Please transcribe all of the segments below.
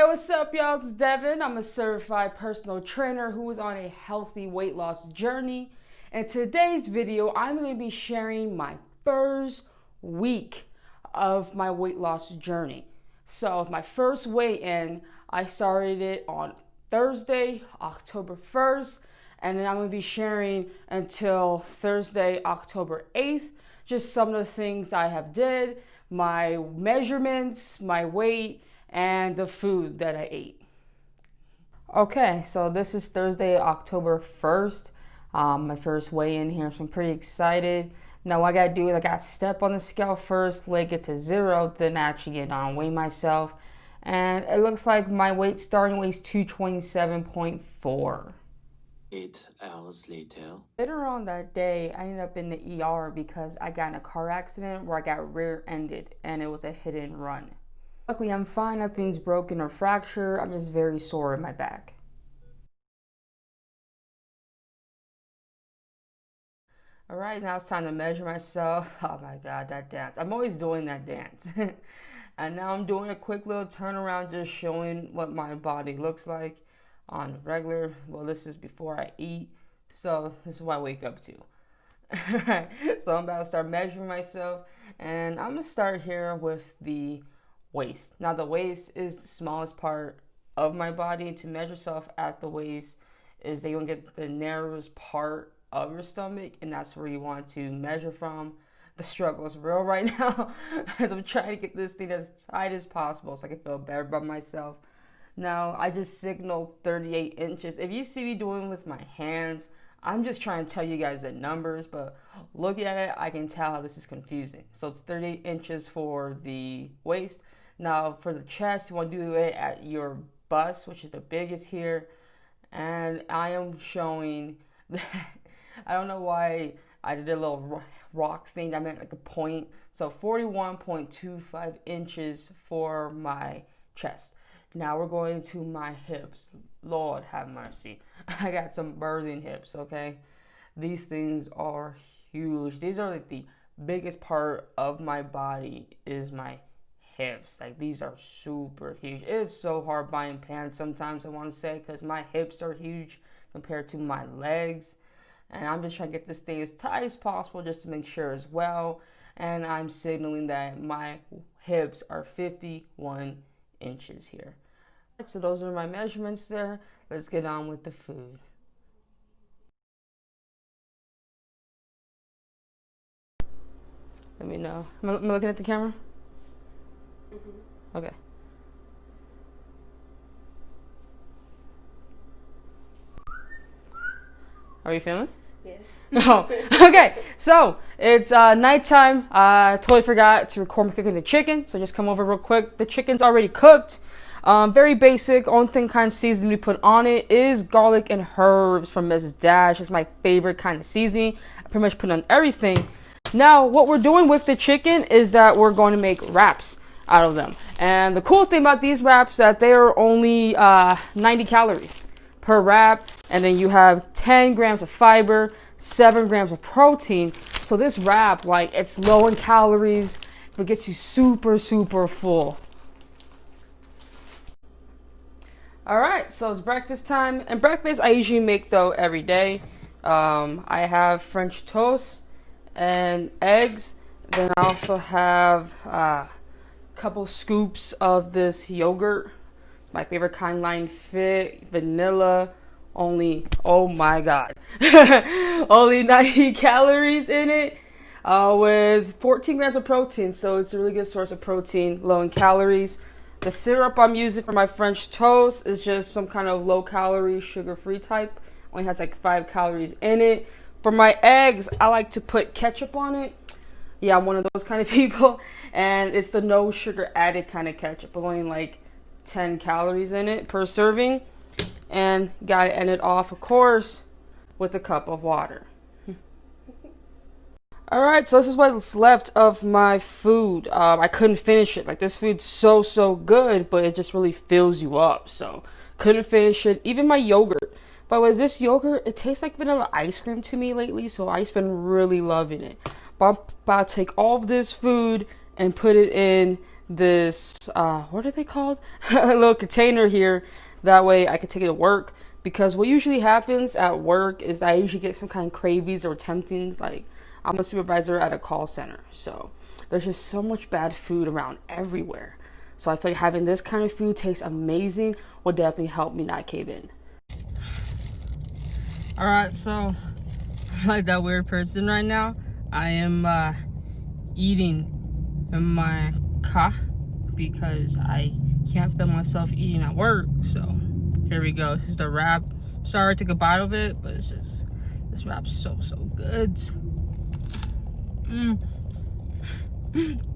Hey, what's up, y'all? It's Devin. I'm a certified personal trainer who is on a healthy weight loss journey. In today's video, I'm going to be sharing my first week of my weight loss journey. So, my first weigh-in, I started it on Thursday, October 1st, and then I'm going to be sharing until Thursday, October 8th, just some of the things I have did, my measurements, my weight, and the food that I ate. Okay, so this is Thursday, October 1st. My first weigh-in here, so I'm pretty excited. Now what I gotta do is I gotta step on the scale first, leg it to 0, then actually get on, weigh myself. And it looks like my starting weight is 227.4. 8 hours later. Later on that day, I ended up in the ER because I got in a car accident where I got rear-ended and it was a hit and run. Luckily, I'm fine. Nothing's broken or fractured. I'm just very sore in my back. All right, now it's time to measure myself. Oh my God, that dance. I'm always doing that dance. And now I'm doing a quick little turnaround, just showing what my body looks like on regular. Well, this is before I eat. So this is what I wake up to. All right, so I'm about to start measuring myself. And I'm going to start here with the waist. Now the waist is the smallest part of my body. To measure yourself at the waist is that you want to get the narrowest part of your stomach, and that's where you want to measure from. The struggle is real right now as I'm trying to get this thing as tight as possible so I can feel better about myself. Now I just signaled 38 inches. If you see me doing with my hands, I'm just trying to tell you guys the numbers, but looking at it, I can tell how this is confusing. So it's 38 inches for the waist. Now for the chest, you want to do it at your bust, which is the biggest here. And I am showing that, I don't know why I did a little rock thing. I meant like a point. So 41.25 inches for my chest. Now we're going to my hips. Lord have mercy. I got some birthing hips, okay? These things are huge. These are like the biggest part of my body is my hips. Like these are super huge. It is so hard buying pants sometimes, I want to say, because my hips are huge compared to my legs. And I'm just trying to get this thing as tight as possible just to make sure as well. And I'm signaling that my hips are 51 inches here. So those are my measurements there. Let's get on with the food. Let me know. Am I looking at the camera? Mm-hmm. Okay. Are you feeling? Yes. Oh, okay. So it's nighttime. I totally forgot to record me cooking the chicken, so just come over real quick. The chicken's already cooked. Very basic. Only thing kind of seasoning we put on it is garlic and herbs from Miss Dash. It's my favorite kind of seasoning. I pretty much put on everything. Now, what we're doing with the chicken is that we're going to make wraps out of them. And the cool thing about these wraps is that they are only 90 calories per wrap. And then you have 10 grams of fiber, 7 grams of protein. So this wrap, like, it's low in calories, but gets you super, super full. All right, so it's breakfast time. And breakfast I usually make, though, every day. I have French toast and eggs. Then I also have a couple scoops of this yogurt. It's my favorite kind, Line Fit, vanilla. Only, oh my God, only 90 calories in it with 14 grams of protein. So it's a really good source of protein, low in calories. The syrup I'm using for my French toast is just some kind of low calorie, sugar-free type. Only has like 5 calories in it. For my eggs, I like to put ketchup on it. Yeah, I'm one of those kind of people. And it's the no sugar added kind of ketchup. Only like 10 calories in it per serving. And gotta end it off, of course, with a cup of water. Alright, so this is what's left of my food. I couldn't finish it. Like, this food's so good, but it just really fills you up. So, couldn't finish it. Even my yogurt. But with this yogurt, it tastes like vanilla ice cream to me lately, so I've been really loving it. But I'm about to take all of this food and put it in this what are they called? A little container here. That way I can take it to work, because what usually happens at work is I usually get some kind of cravings or temptings. Like, I'm a supervisor at a call center, so there's just so much bad food around everywhere. So I feel like having this kind of food tastes amazing will definitely help me not cave in. All right, so I'm like that weird person right now. I am eating in my car because I can't feel myself eating at work. So here we go. This is the wrap. Sorry I took a bite of it, but it's just, this wrap's so good.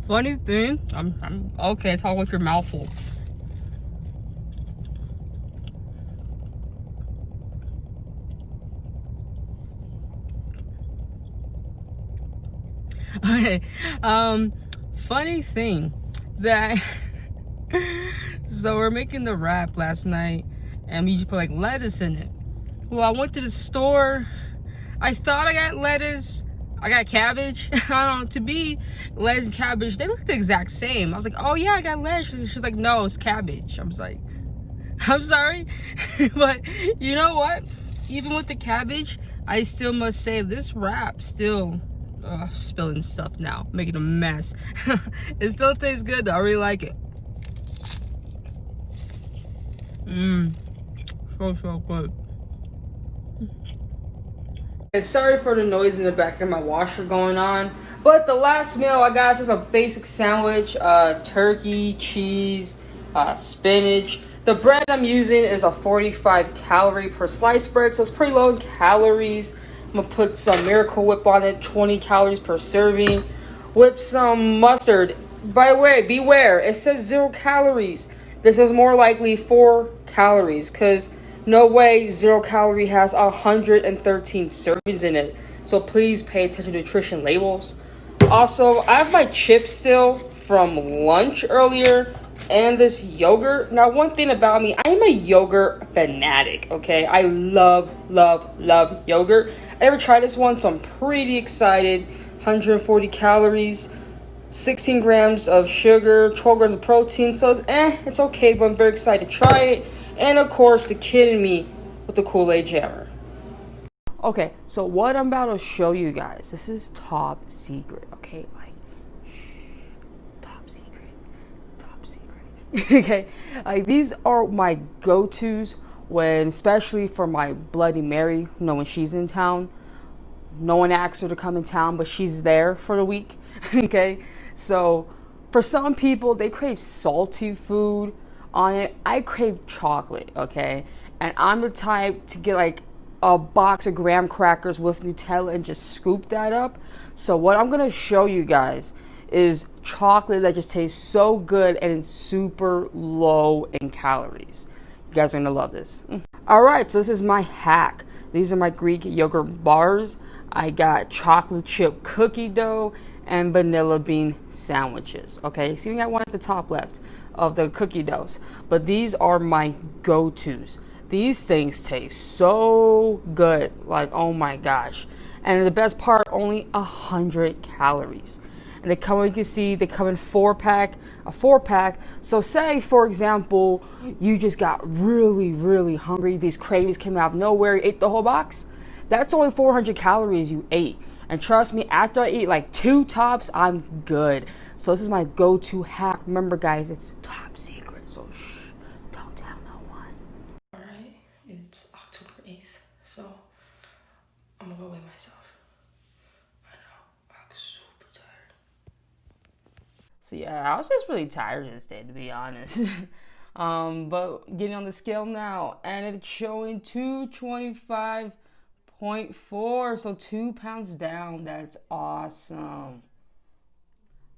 Funny thing, I'm okay. Talk with your mouth full. Okay, funny thing that so we're making the wrap last night, and we just put like lettuce in it. Well, I went to the store. I thought I got lettuce. I got cabbage. I don't know. To be lettuce and cabbage, they look the exact same. I was like, oh yeah, I got lettuce. She's like, no, it's cabbage. I was like, I'm sorry, but you know what? Even with the cabbage, I still must say this wrap still spilling stuff now, making a mess. It still tastes good though. I really like it. So good. And sorry for the noise in the back of my washer going on, but the last meal I got is just a basic sandwich, turkey, cheese, spinach. The bread I'm using is a 45 calorie per slice bread, so it's pretty low in calories. I'm gonna put some Miracle Whip on it, 20 calories per serving, with some mustard. By the way, beware, it says 0 calories. This is more likely 4 calories, because no way 0 calorie has 113 servings in it. So please pay attention to nutrition labels. Also, I have my chips still from lunch earlier and this yogurt. Now, one thing about me, I am a yogurt fanatic, okay? I love yogurt. I never tried this one, so I'm pretty excited. 140 calories, 16 grams of sugar, 12 grams of protein. So it's okay, but I'm very excited to try it. And of course, the kid in me with the Kool-Aid jammer. Okay, so what I'm about to show you guys, this is top secret, okay? Like, top secret. Okay, like, these are my go-tos when, especially for my Bloody Mary, you know, when she's in town. No one asks her to come in town, but she's there for the week. Okay, so for some people, they crave salty food on it. I crave chocolate, okay? And I'm the type to get like a box of graham crackers with Nutella and just scoop that up. So what I'm gonna show you guys is chocolate that just tastes so good and it's super low in calories. You guys are gonna love this. All right, so this is my hack. These are my Greek yogurt bars. I got chocolate chip cookie dough and vanilla bean sandwiches. Okay, see, we got one at the top left of the cookie doughs, but these are my go-tos. These things taste so good, like, oh my gosh. And the best part, only 100 calories. And they come, you can see, they come in a 4-pack. So say, for example, you just got really hungry. These cravings came out of nowhere, you ate the whole box. That's only 400 calories you ate. And trust me, after I eat like 2 tops, I'm good. So this is my go-to hack. Remember, guys, it's top secret, so shh, don't tell no one. All right, it's October 8th, so I'm gonna go weigh myself. I know, I'm super tired. So yeah, I was just really tired this day, to be honest. But getting on the scale now, and it's showing 225.4, so 2 pounds down. That's awesome.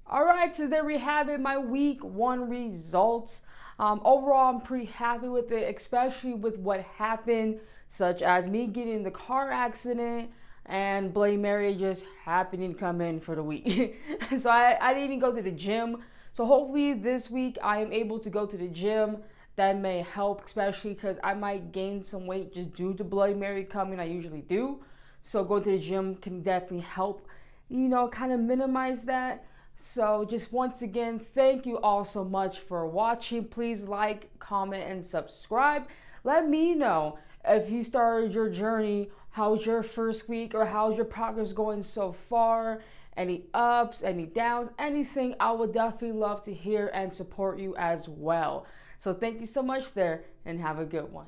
All right, so there we have it, my week 1 results. Overall, I'm pretty happy with it, especially with what happened, such as me getting in the car accident and Bloody Mary just happening to come in for the week. So I didn't even go to the gym. So hopefully this week I am able to go to the gym. That may help, especially because I might gain some weight just due to Bloody Mary coming. I usually do. So going to the gym can definitely help, you know, kind of minimize that. So just once again, thank you all so much for watching. Please like, comment, and subscribe. Let me know if you started your journey, how's your first week, or how's your progress going so far, any ups, any downs, anything. I would definitely love to hear and support you as well. So thank you so much there, and have a good one.